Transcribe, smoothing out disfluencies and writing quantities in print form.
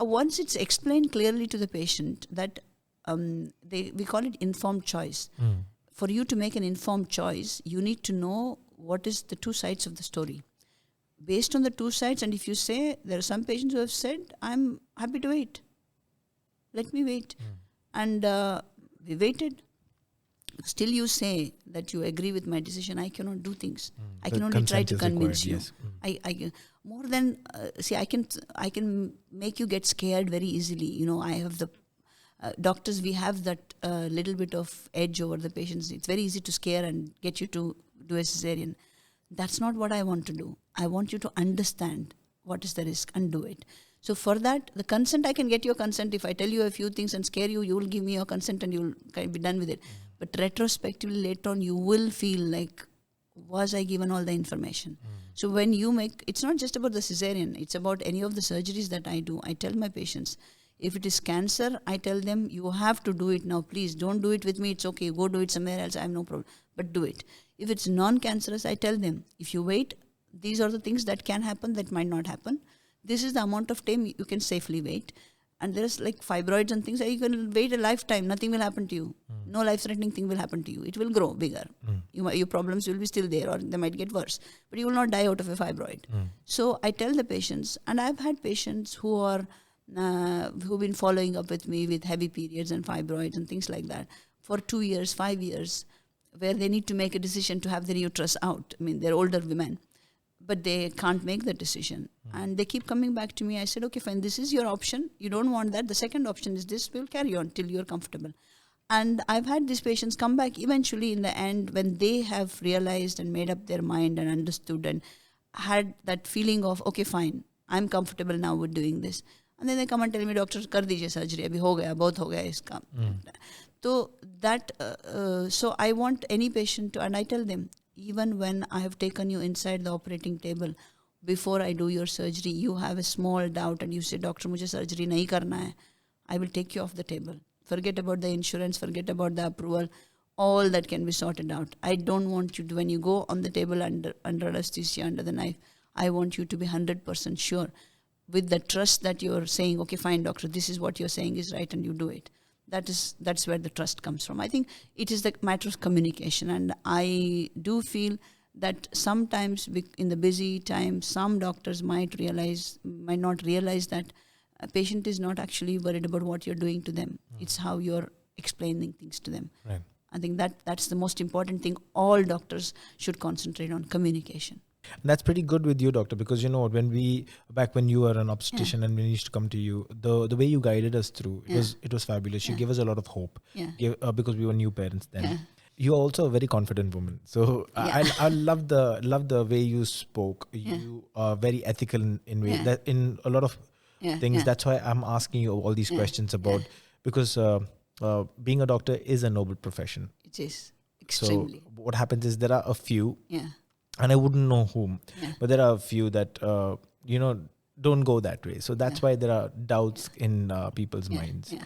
once it's explained clearly to the patient that we call it informed choice. For you to make an informed choice, you need to know what is the two sides of the story. Based on the two sides, and if you say, there are some patients who have said, I'm happy to wait. Let me wait. And we waited. Still you say that you agree with my decision. I cannot do things. I can only try to convince you. Yes. I more than I can make you get scared very easily. I have the doctors. We have that little bit of edge over the patients. It's very easy to scare and get you to do a cesarean. That's not what I want to do. I want you to understand what is the risk and do it. So for that, the consent, I can get your consent. If I tell you a few things and scare you, you will give me your consent and you will be done with it. But retrospectively, later on, you will feel like, was I given all the information? So when you it's not just about the cesarean, it's about any of the surgeries that I do. I tell my patients, if it is cancer, I tell them, you have to do it now. Please don't do it with me. It's okay. Go do it somewhere else. I have no problem. But do it. If it's non-cancerous, I tell them, if you wait, these are the things that can happen, that might not happen. This is the amount of time you can safely wait. And there's like fibroids and things, you can wait a lifetime, nothing will happen to you. No life-threatening thing will happen to you. It will grow bigger. Your problems will be still there, or they might get worse. But you will not die out of a fibroid. So I tell the patients, and I've had patients who've been following up with me with heavy periods and fibroids and things like that for 2 years, 5 years, where they need to make a decision to have their uterus out. I mean, they're older women, but they can't make the decision. And they keep coming back to me. I said, okay, fine, this is your option. You don't want that. The second option is this. We'll carry on till you're comfortable. And I've had these patients come back eventually in the end when they have realized and made up their mind and understood and had that feeling of, okay, fine, I'm comfortable now with doing this. And then they come and tell me, doctor, kar dijiye surgery, abhi ho gaya, bahut ho gaya iska. So that, so I want any patient to, and I tell them, even when I have taken you inside the operating table, before I do your surgery, you have a small doubt and you say, doctor, mujhe surgery nahi karna hai, I will take you off the table. Forget about the insurance, forget about the approval, all that can be sorted out. I don't want you to, when you go on the table under anesthesia, under the knife, I want you to be 100% sure with the trust that you're saying, okay, fine, doctor, this is what you're saying is right, and you do it. That's where the trust comes from. I think it is the matter of communication, and I do feel that sometimes in the busy time, some doctors might not realize that a patient is not actually worried about what you're doing to them. It's how you're explaining things to them. Right. I think that's the most important thing. All doctors should concentrate on communication. And that's pretty good with you, doctor, because back when you were an obstetrician and we used to come to you, the way you guided us through, it was fabulous. You gave us a lot of hope because we were new parents then. Yeah. You're also a very confident woman. So I love the way you spoke. You are very ethical in way that in a lot of things. Yeah. That's why I'm asking you all these questions about, because being a doctor is a noble profession. It is extremely. So what happens is there are a few, Yeah. and I wouldn't know whom, Yeah. but there are a few that don't go that way. So that's why there are doubts in people's minds. Yeah.